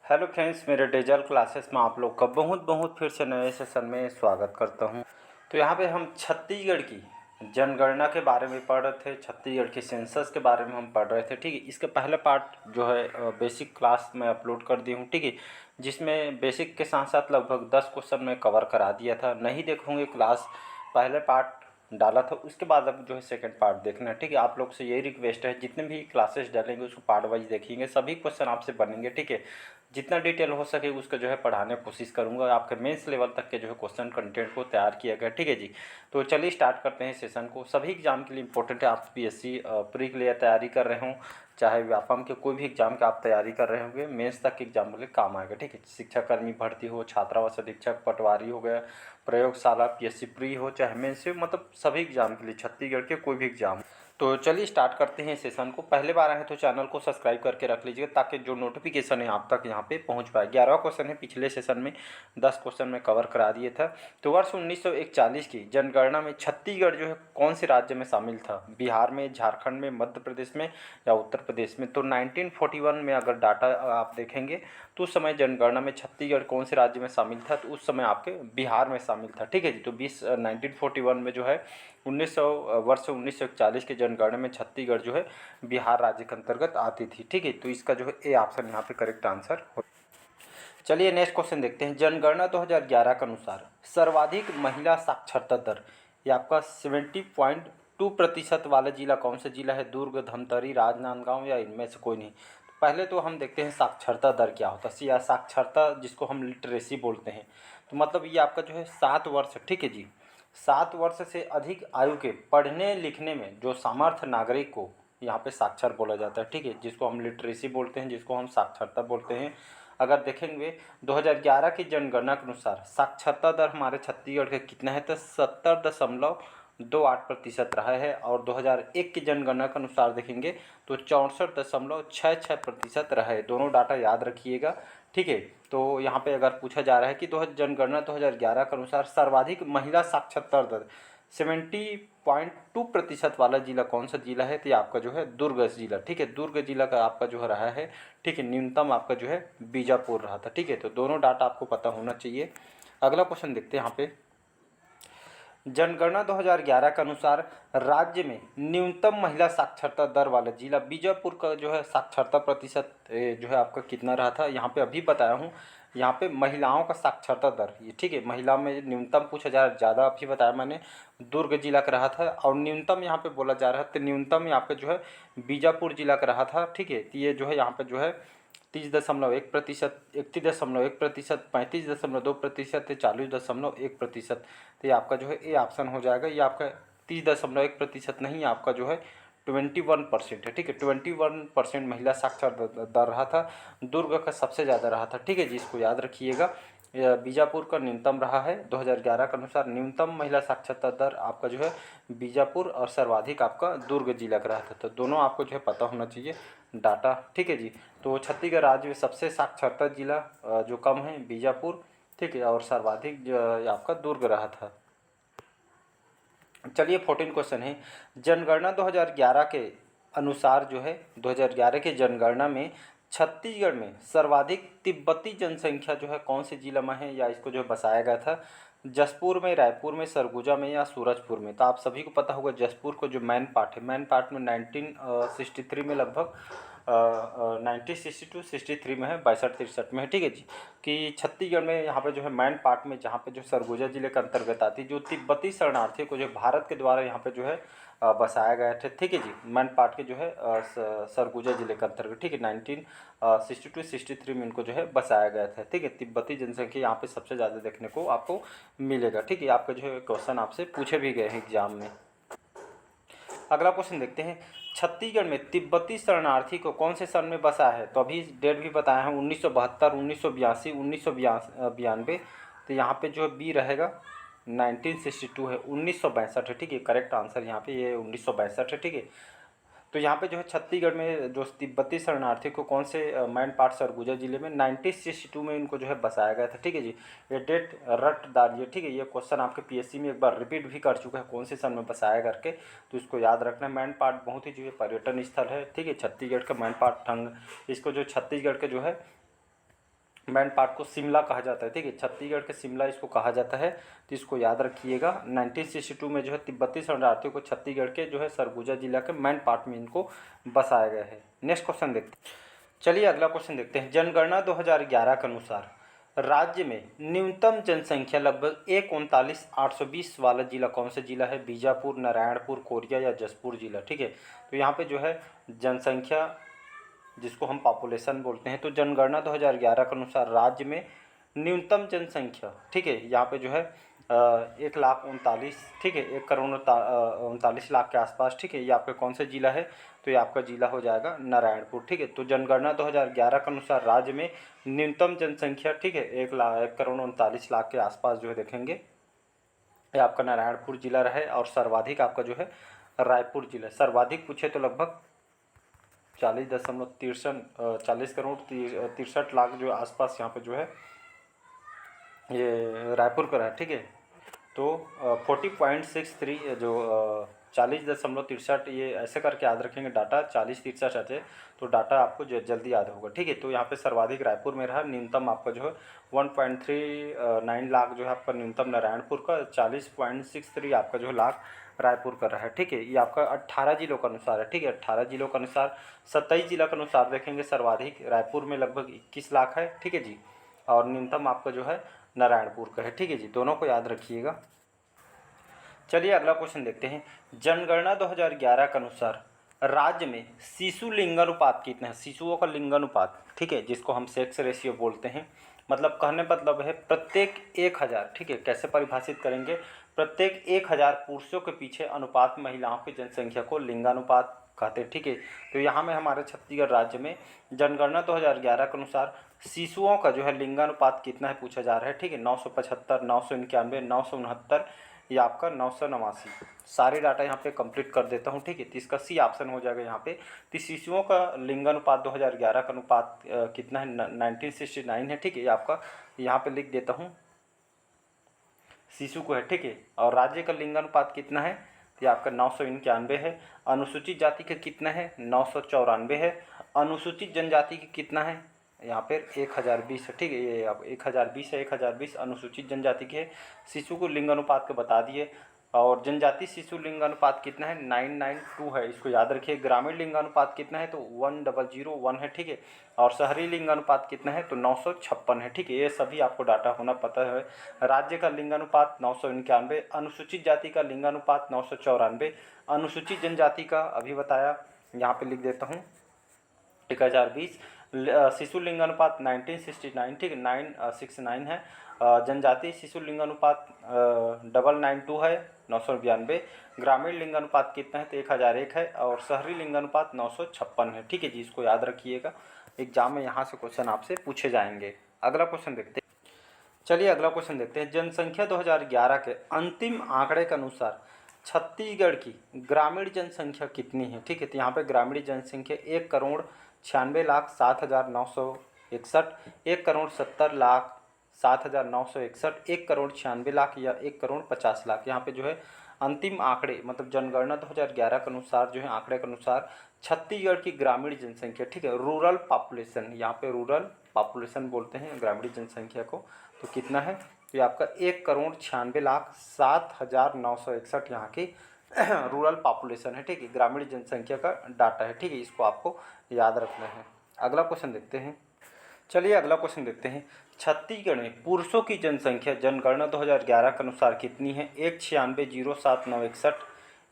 Hello friends, मेरे digital classes में आप लोग का बहुत बहुत फिर से नए सेशन में स्वागत करता हूं। तो यहाँ पे हम छत्तीसगढ़ की जनगणना के बारे में पढ़ रहे थे, छत्तीसगढ़ के सेंसस के बारे में हम पढ़ रहे थे। ठीक है, इसके पहले पार्ट जो है बेसिक क्लास में अपलोड कर दी हूँ। ठीक है, जिसमें बेसिक के साथ साथ लगभग 10 क्वेश्चन में कवर करा दिया था। नहीं देखोगे क्लास, पहले पार्ट डाला था, उसके बाद अब जो है सेकंड पार्ट देखना है। ठीक है, आप लोग से यही रिक्वेस्ट है, जितने भी क्लासेस डालेंगे उसको पार्ट वाइज देखेंगे, सभी क्वेश्चन आपसे बनेंगे। ठीक है, जितना डिटेल हो सके उसका जो है पढ़ाने की कोशिश करूंगा। आपके मेंस लेवल तक के जो है क्वेश्चन कंटेंट को तैयार किया गया। ठीक है जी, तो चलिए स्टार्ट करते हैं सेशन को। सभी एग्जाम के लिए इंपॉर्टेंट है। आप पीएससी प्री के लिए तैयारी कर रहे हों, चाहे व्यापम के कोई भी एग्जाम का आप तैयारी कर रहे होंगे, मेंस तक के एग्जाम के काम आएगा। ठीक है, शिक्षाकर्मी भर्ती हो, छात्रावास अधीक्षक, पटवारी हो गया, प्रयोगशाला, पीएससी प्री हो, चाहे मेंस हो, मतलब सभी एग्जाम के लिए छत्तीसगढ़ के कोई भी एग्जाम। तो चलिए स्टार्ट करते हैं सेशन को। पहले बार आए तो चैनल को सब्सक्राइब करके रख लीजिएगा, ताकि जो नोटिफिकेशन है आप तक यहाँ पे पहुँच पाए। 11 क्वेश्चन है, पिछले सेशन में 10 क्वेश्चन में कवर करा दिए था। तो वर्ष 1941 की जनगणना में छत्तीसगढ़ जो है कौन से राज्य में शामिल था? बिहार में, झारखंड में, मध्य प्रदेश में या उत्तर प्रदेश में? तो 1941 में अगर डाटा आप देखेंगे तो उस समय जनगणना में छत्तीसगढ़ कौन से राज्य में शामिल था? तो उस समय आपके बिहार में शामिल था। ठीक है जी, तो 1941 में जो है 1900 वर्ष 1941 के जनगणना में छत्तीसगढ़ जो है बिहार राज्य के अंतर्गत आती थी। ठीक है, तो इसका जो है ए ऑप्शन यहाँ पे करेक्ट आंसर हो। चलिए नेक्स्ट क्वेश्चन देखते हैं। जनगणना 2011 के अनुसार सर्वाधिक महिला साक्षरता दर, ये आपका 70.2% वाला जिला कौन सा जिला है? दुर्ग, धमतरी, राजनांदगांव या इनमें से कोई नहीं? तो पहले तो हम देखते हैं साक्षरता दर क्या होता है, या साक्षरता जिसको हम लिटरेसी बोलते हैं। तो मतलब ये आपका जो है 7 वर्ष, ठीक है जी, 7 वर्ष से अधिक आयु के पढ़ने लिखने में जो सामर्थ्य नागरिक को यहाँ पे साक्षर बोला जाता है। ठीक है, जिसको हम लिटरेसी बोलते हैं, जिसको हम साक्षरता बोलते हैं। अगर देखेंगे 2011 की जनगणना के अनुसार साक्षरता दर हमारे छत्तीसगढ़ का कितना है? तो 70.28% रहा है। और 2001 की जनगणना के अनुसार देखेंगे तो 64.66% रहा है। दोनों डाटा याद रखिएगा। ठीक है, तो यहाँ पे अगर पूछा जा रहा है कि जनगणना 2011 के अनुसार सर्वाधिक महिला साक्षरता दर 70.2% वाला जिला कौन सा जिला है? तो ये आपका जो है दुर्ग जिला। ठीक है, दुर्ग जिला का आपका जो है रहा है। ठीक है, न्यूनतम आपका जो है बीजापुर रहा था। ठीक है, तो दोनों डाटा आपको पता होना चाहिए। अगला क्वेश्चन देखते हैं यहाँ पे। जनगणना 2011 के अनुसार राज्य में न्यूनतम महिला साक्षरता दर वाला जिला बीजापुर का जो है साक्षरता प्रतिशत जो है आपका कितना रहा था? यहाँ पे अभी बताया हूँ। यहाँ पे महिलाओं का साक्षरता दर, ये ठीक है, महिला में न्यूनतम पूछा जा रहा, ज़्यादा अभी बताया मैंने, दुर्ग जिला का रहा था। और न्यूनतम यहाँ पे बोला जा रहा है, तो न्यूनतम यहाँ पे जो है बीजापुर जिला का रहा था। ठीक है, तो ये जो है यहाँ पे जो है 30.1%, 31.1%, 35.2%, 40.1%। तो ये आपका जो है ए ऑप्शन हो जाएगा। ये आपका 30.1% नहीं, आपका जो है 21% है। ठीक है, 21% महिला साक्षर दर रहा था। दुर्ग का सबसे ज़्यादा रहा था। ठीक है जी, इसको याद रखिएगा। बीजापुर का न्यूनतम रहा है 2011 के अनुसार। न्यूनतम महिला साक्षरता दर आपका जो है बीजापुर, और सर्वाधिक आपका दुर्ग जिला का रहा था। तो दोनों आपको जो है पता होना चाहिए डाटा। ठीक है जी, तो छत्तीसगढ़ राज्य में सबसे साक्षरता जिला जो कम है बीजापुर। ठीक है, और सर्वाधिक जो आपका दुर्ग रहा था। चलिए 14 क्वेश्चन है। जनगणना 2011 के अनुसार जो है 2011 के जनगणना में छत्तीसगढ़ में सर्वाधिक तिब्बती जनसंख्या जो है कौन से जिला में है, या इसको जो है बसाया गया था? जसपुर में, रायपुर में, सरगुजा में या सूरजपुर में? तो आप सभी को पता होगा जसपुर को जो मैन पार्ट है, मैन पार्ट में 1963 में लगभग 1962-63 में है, 62-63 में है। ठीक है जी, कि छत्तीसगढ़ में यहाँ पे जो है मैन पार्ट में, जहाँ पे जो सरगुजा जिले के अंतर्गत आती है, जो तिब्बती शरणार्थियों को जो भारत के द्वारा यहाँ पे जो है बसाया गया था। ठीक है जी, मैन पार्ट के जो है सरगुजा जिले के अंतर्गत। ठीक है, 1962-63 में इनको जो है बसाया गया था। ठीक है, तिब्बती जनसंख्या यहाँ पे सबसे ज़्यादा देखने को आपको मिलेगा। ठीक है, आपका जो है क्वेश्चन आपसे पूछे भी गए हैं एग्जाम में। अगला क्वेश्चन देखते हैं। छत्तीसगढ़ में तिब्बती शरणार्थी को कौन से सन में बसा है? तो अभी डेट भी बताया है, 1972, 1982, 1992। तो यहाँ पे जो बी रहेगा 1962 है, 1962 है। ठीक है, करेक्ट आंसर यहाँ पे ये 1962 है। ठीक है, तो यहाँ पे जो है छत्तीसगढ़ में जो तिब्बती शरणार्थी को कौन से मैन पार्ट सरगुजा जिले में 1962 में इनको जो है बसाया गया था। ठीक है जी, ये डेट रट डालिए। ठीक है, ये क्वेश्चन आपके पीएससी में एक बार रिपीट भी कर चुका है, कौन से सन में बसाया करके, तो इसको याद रखना है। मैन पार्ट बहुत ही जो है पर्यटन स्थल है। ठीक है, छत्तीसगढ़ का मैन पार्ट ठंग, इसको जो छत्तीसगढ़ के जो है मेन पार्ट को शिमला कहा जाता है, ठीक है, छत्तीसगढ़ के शिमला इसको कहा जाता है, तो इसको याद रखिएगा। 1962 में जो है तिब्बती शरणार्थियों को छत्तीसगढ़ के जो है सरगुजा जिला के मेन पार्ट में इनको बसाया गया है। नेक्स्ट क्वेश्चन देखते हैं। चलिए अगला क्वेश्चन देखते हैं। जनगणना 2011 के अनुसार राज्य में न्यूनतम जनसंख्या लगभग 1,39,820 वाला जिला कौन सा जिला है? बीजापुर, नारायणपुर, कोरिया या जशपुर जिला, ठीक है। तो यहाँ पे जो है जनसंख्या जिसको हम पॉपुलेशन बोलते हैं, तो जनगणना 2011 के अनुसार राज्य में न्यूनतम जनसंख्या, ठीक है, यहाँ पे जो है 1,39,39, ठीक है, 1,39,39,00,000 के आसपास, ठीक है। ये आपका कौन सा जिला है? तो ये आपका जिला हो जाएगा नारायणपुर, ठीक है। तो जनगणना 2011 के अनुसार राज्य में न्यूनतम जनसंख्या, ठीक है, 1,39,39,00,000 के आसपास जो है देखेंगे ये आपका नारायणपुर जिला रहे। और सर्वाधिक आपका जो है रायपुर जिला, सर्वाधिक पूछे तो लगभग 40,63 जो आसपास यहाँ पे जो है ये रायपुर का है, ठीक है। तो 40.63 जो 40.63, ये ऐसे करके याद रखेंगे डाटा, 40.63 है तो डाटा आपको जल्दी याद होगा, ठीक है। तो यहाँ पे सर्वाधिक रायपुर में रहा, न्यूनतम आपका जो है 1.39 लाख जो है आपका न्यूनतम नारायणपुर का, 40.63 आपका जो है लाख रायपुर का रहा है, ठीक है। ये आपका 18 जिलों के अनुसार है, ठीक है, 18 जिलों के अनुसार। 27 जिला के अनुसार देखेंगे सर्वाधिक रायपुर में लगभग 21 लाख है, ठीक है जी, और न्यूनतम आपका जो है नारायणपुर का है, ठीक है जी, दोनों को याद रखिएगा। चलिए अगला क्वेश्चन देखते हैं। जनगणना 2011 के अनुसार राज्य में शिशु लिंगानुपात कितना है? शिशुओं का लिंगानुपात, ठीक है, जिसको हम सेक्स रेशियो बोलते हैं, मतलब कहने मतलब है प्रत्येक 1000, ठीक है। कैसे परिभाषित करेंगे? प्रत्येक 1000 पुरुषों के पीछे अनुपात महिलाओं की जनसंख्या को लिंगानुपात कहते हैं, ठीक है। तो यहाँ में हमारे छत्तीसगढ़ राज्य में जनगणना 2011 के अनुसार शिशुओं का जो है लिंगानुपात कितना है पूछा जा रहा है, ठीक है। 975, 991, 969 या आपका 989। सारे डाटा यहाँ पे कंप्लीट कर देता हूँ, ठीक है। तो इसका सी ऑप्शन हो जाएगा यहाँ पे। तो शिशुओं का लिंगानुपात 2011 का अनुपात कितना है? 1969 है, ठीक है। ये आपका यहाँ पे लिख देता हूँ, शिशु को है, ठीक है। और राज्य का लिंगानुपात कितना है? तो ये आपका 991 है। अनुसूचित जाति का कितना है? 994 है। अनुसूचित जनजाति की कितना है? यहाँ पर 1020 है, ठीक है। ये अब 1020 है, 1020 अनुसूचित जनजाति के है। शिशु को लिंगानुपात के बता दिए। और जनजाति शिशु लिंगानुपात कितना है? 992 है, इसको याद रखिए। ग्रामीण लिंगानुपात कितना है? तो 1001 है, ठीक है। और शहरी लिंगानुपात कितना है? तो 956 है, ठीक है। ये सभी आपको डाटा होना पता है। राज्य का लिंगानुपात 991, अनुसूचित जाति का लिंगानुपात 994, अनुसूचित जनजाति का अभी बताया, यहाँ पे लिख देता हूँ 1020। शिशु लिंगानुपात 1969, ठीक है, 969 है। जनजाति शिशु लिंगानुपात 992 है, 992। ग्रामीण लिंगानुपात कितना है? तो 1001 है। और शहरी लिंगानुपात 956 है, ठीक है जी, इसको याद रखिएगा। एग्जाम में यहाँ से क्वेश्चन आपसे पूछे जाएंगे। अगला क्वेश्चन देखते हैं। चलिए अगला क्वेश्चन देखते हैं। जनसंख्या 2011 के अंतिम आंकड़े के अनुसार छत्तीसगढ़ की ग्रामीण जनसंख्या कितनी है? ठीक है, तो यहाँ पे ग्रामीण जनसंख्या 1,96,07,961, 1,70,07,961, 1,96,00,000 या 1,50,00,000। यहाँ पे जो है अंतिम आंकड़े, मतलब जनगणना 2011 के अनुसार जो है आंकड़े के अनुसार छत्तीसगढ़ की ग्रामीण जनसंख्या, ठीक है, रूरल पॉपुलेशन, यहाँ पे रूरल पॉपुलेशन बोलते हैं ग्रामीण जनसंख्या को, तो कितना है? तो ये आपका 1,96,07,961 यहाँ की रूरल पॉपुलेशन है, ठीक है, ग्रामीण जनसंख्या का डाटा है, ठीक है, इसको आपको याद रखना है। अगला क्वेश्चन देखते हैं। चलिए अगला क्वेश्चन देखते हैं। छत्तीसगढ़ में पुरुषों की जनसंख्या जनगणना 2011 के अनुसार कितनी है? 1,96,07,961,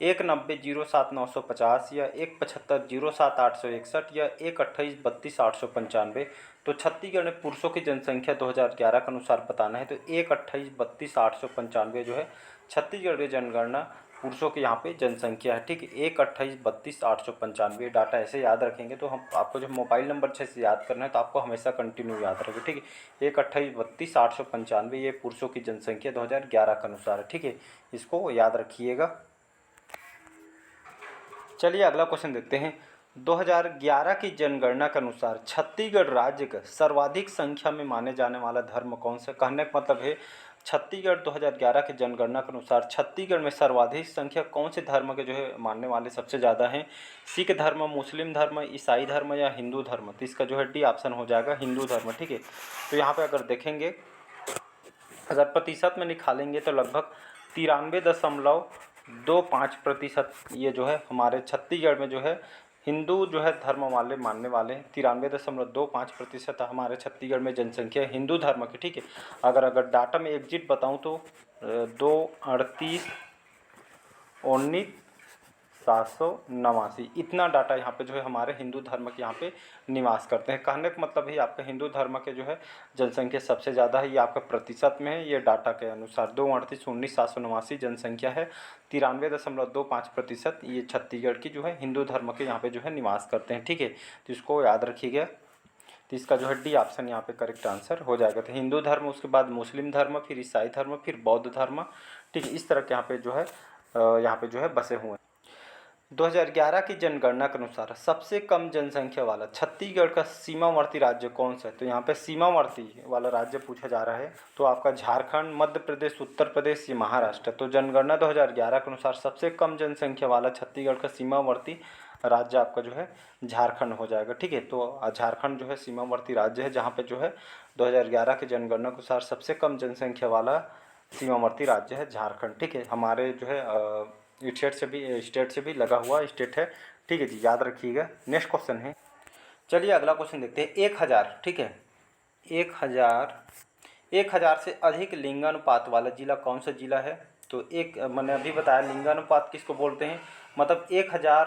1,90,07,950 या 1,75,07,861 या 1,28,32,895। तो छत्तीसगढ़ में पुरुषों की जनसंख्या 2011 के अनुसार बताना है, तो 1,28,32,895 जो है छत्तीसगढ़ की जनगणना पुरुषों की यहाँ पे जनसंख्या है, ठीक है, 1,28,32,895। डाटा ऐसे याद रखेंगे तो हम आपको जो मोबाइल नंबर अच्छे से याद करना है तो आपको हमेशा कंटिन्यू याद रखें, ठीक है। 1,28,32,895 ये पुरुषों की जनसंख्या 2011 के अनुसार है, ठीक है, इसको याद रखिएगा। चलिए अगला क्वेश्चन देखते हैं। 2011 की जनगणना के अनुसार छत्तीसगढ़ राज्य का सर्वाधिक संख्या में माने जाने वाला धर्म कौन सा? कहने का मतलब है छत्तीसगढ़ 2011 की जनगणना के अनुसार छत्तीसगढ़ में सर्वाधिक संख्या कौन से धर्म के जो है मानने वाले सबसे ज़्यादा हैं? सिख धर्म, मुस्लिम धर्म, ईसाई धर्म या हिंदू धर्म? तो इसका जो है डी ऑप्शन हो जाएगा हिंदू धर्म। ठीक है, तो यहाँ पे अगर देखेंगे, अगर प्रतिशत में निकालेंगे तो लगभग 93.25% ये जो है हमारे छत्तीसगढ़ में जो है हिंदू जो है धर्म वाले मानने वाले हैं। 93.25% हमारे छत्तीसगढ़ में जनसंख्या है हिंदू धर्म की। ठीक है, अगर डाटा में एग्जिट बताऊं तो 238,19,789 इतना डाटा यहाँ पे जो है हमारे हिंदू धर्म के यहाँ पे निवास करते हैं। कहने का मतलब है आपका हिंदू धर्म के जो है जनसंख्या सबसे ज़्यादा है, ये आपका प्रतिशत में है, ये डाटा के अनुसार 238,19,789 जनसंख्या है। 93.25% ये छत्तीसगढ़ की जो है हिंदू धर्म के यहाँ पे जो है निवास करते हैं। ठीक है, तो इसको याद रखिएगा। तो इसका जो है डी ऑप्शन यहाँ पे करेक्ट आंसर हो जाएगा। तो हिंदू धर्म, उसके बाद मुस्लिम धर्म, फिर ईसाई धर्म, फिर बौद्ध धर्म। ठीक है, इस तरह के यहाँ पे जो है यहाँ पे जो है बसे हुए हैं। 2011 की जनगणना के अनुसार सबसे कम जनसंख्या वाला छत्तीसगढ़ का सीमावर्ती राज्य कौन सा है? तो यहाँ पे सीमावर्ती वाला राज्य पूछा जा रहा है, तो आपका झारखंड, मध्य प्रदेश, उत्तर प्रदेश या महाराष्ट्र। तो जनगणना 2011 के अनुसार सबसे कम जनसंख्या वाला छत्तीसगढ़ का सीमावर्ती राज्य आपका जो है झारखंड हो जाएगा। ठीक है, तो झारखंड जो है सीमावर्ती राज्य है, जहाँ पे जो है 2011 की जनगणना के अनुसार सबसे कम जनसंख्या वाला सीमावर्ती राज्य है झारखंड। ठीक है, हमारे जो है स्टेट से भी लगा हुआ स्टेट है। ठीक है जी, याद रखिएगा। नेक्स्ट क्वेश्चन है, चलिए अगला क्वेश्चन देखते हैं। 1000, ठीक है, 1000 से अधिक लिंगानुपात वाला जिला कौन सा जिला है? तो मैंने अभी बताया लिंगानुपात किसको बोलते हैं, मतलब 1000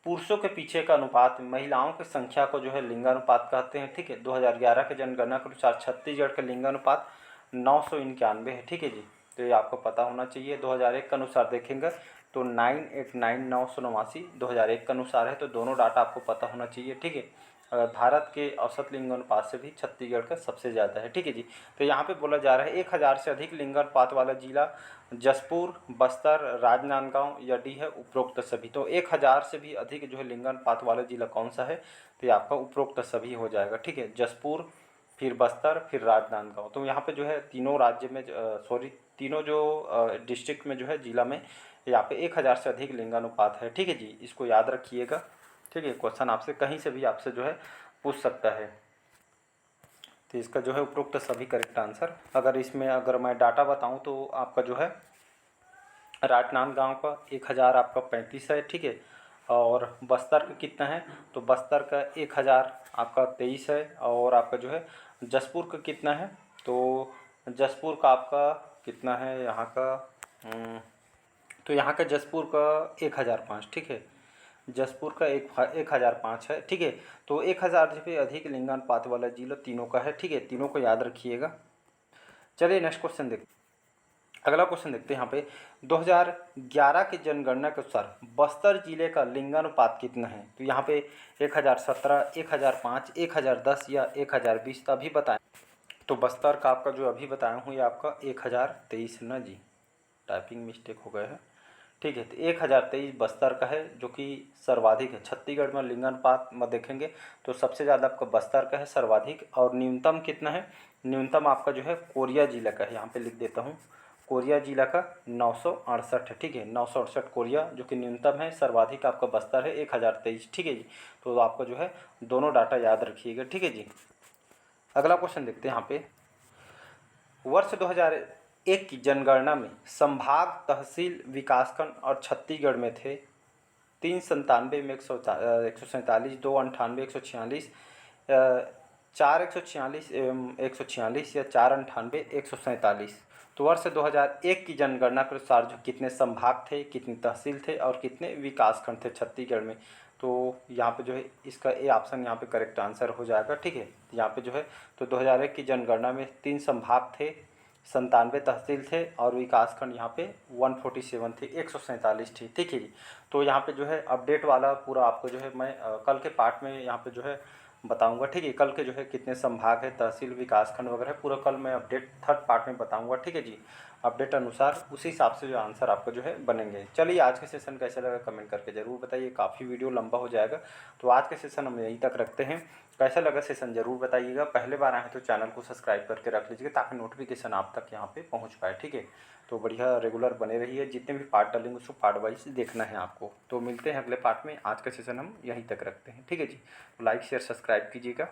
पुरुषों के पीछे का अनुपात, महिलाओं की संख्या को जो है लिंगानुपात कहते हैं। ठीक है, 2011 के जनगणना के अनुसार छत्तीसगढ़ का लिंगानुपात 991 है। ठीक है जी, तो ये आपको पता होना चाहिए। 2001 के अनुसार देखेंगे तो 989,989 2001 के अनुसार है, तो दोनों डाटा आपको पता होना चाहिए। ठीक है, भारत के औसत लिंगानुपात से भी छत्तीसगढ़ का सबसे ज़्यादा है। ठीक है जी, तो यहाँ पे बोला जा रहा है 1000 से अधिक लिंगानुपात वाला जिला जशपुर, बस्तर, राजनांदगांव या डी है उपरोक्त सभी। तो 1000 से भी अधिक जो है लिंगानुपात वाला जिला कौन सा है? तो ये आपका उपरोक्त सभी हो जाएगा। ठीक है, जशपुर, फिर बस्तर, फिर राजनांदगांव। तो यहाँ पे जो है तीनों राज्य में तीनों जो डिस्ट्रिक्ट में जो है जिला में यहाँ पे 1000 से अधिक लिंगानुपात है। ठीक है जी, इसको याद रखिएगा। ठीक है, क्वेश्चन आपसे कहीं से भी आपसे जो है पूछ सकता है। तो इसका जो है उपरोक्त सभी करेक्ट आंसर। अगर मैं डाटा बताऊं तो आपका जो है राजनांदगांव का 1000 आपका 35 है। ठीक है, और बस्तर का कितना है? तो बस्तर का 1000 आपका 23 है। और आपका जो है जशपुर का कितना है? तो जशपुर का आपका कितना है यहाँ का? तो यहाँ का जशपुर का 1005। ठीक है, जशपुर का 1005 है। ठीक है, तो 1000 से भी अधिक लिंगानुपात वाला जिला तीनों का है। ठीक है, तीनों को याद रखिएगा। चलिए नेक्स्ट क्वेश्चन देखते, अगला क्वेश्चन देखते हैं। यहाँ पे 2011 की जनगणना के अनुसार बस्तर जिले का लिंगानुपात कितना है? तो यहाँ पे 1017, 1005, 1010 या 1020 अभी बताएं। तो बस्तर का आपका जो अभी बताया हूँ ये आपका 1023 ना जी, टाइपिंग मिस्टेक हो गया है। ठीक है, तो 1023 बस्तर का है, जो कि सर्वाधिक है। छत्तीसगढ़ में लिंगानुपात में देखेंगे तो सबसे ज़्यादा आपका बस्तर का है सर्वाधिक। और न्यूनतम कितना है? न्यूनतम आपका जो है कोरिया जिला का है, यहाँ पे लिख देता हूँ, कोरिया जिला का 968 है। ठीक है, 968 कोरिया जो कि न्यूनतम है, सर्वाधिक आपका बस्तर है 1023। ठीक है जी, तो आपका जो है दोनों डाटा याद रखिएगा। ठीक है जी, अगला क्वेश्चन देखते हैं। यहाँ पे वर्ष 2001 की जनगणना में संभाग, तहसील, विकासखंड और छत्तीसगढ़ में थे 397 में 147, 298 146, 4 146 एवं 146 या 4 98 147। तो वर्ष 2001 की जनगणना के अनुसार जो कितने संभाग थे, कितनी तहसील थे और कितने विकासखंड थे छत्तीसगढ़ में? तो यहाँ पे जो है इसका ए ऑप्शन यहाँ पे करेक्ट आंसर हो जाएगा। ठीक है, यहाँ पे जो है तो 2001 की जनगणना में 3 संभाग थे, 97 तहसील थे और विकासखंड यहाँ पे 147 थे, 147 थी। ठीक है जी, तो यहाँ पे जो है अपडेट वाला पूरा आपको जो है मैं कल के पार्ट में यहाँ पे जो है बताऊंगा। ठीक है, कल के जो है कितने संभाग है, तहसील, विकासखंड वगैरह पूरा कल मैं अपडेट थर्ड पार्ट में बताऊंगा। ठीक है जी, अपडेट अनुसार उसी हिसाब से जो आंसर आपका जो है बनेंगे। चलिए आज का सेशन कैसा लगा कमेंट करके ज़रूर बताइए, काफ़ी वीडियो लंबा हो जाएगा, तो आज का सेशन हम यहीं तक रखते हैं। कैसा लगा सेशन ज़रूर बताइएगा। पहले बार आए हैं तो चैनल को सब्सक्राइब करके रख लीजिएगा ताकि नोटिफिकेशन आप तक यहाँ पे पहुँच पाए, ठीक है। तो बढ़िया रेगुलर बने रहिए, जितने भी पार्ट डालेंगे उसको पार्ट वाइज देखना है आपको। तो मिलते हैं अगले पार्ट में, आज का सेशन हम यहीं तक रखते हैं, ठीक है जी। लाइक शेयर सब्सक्राइब कीजिएगा।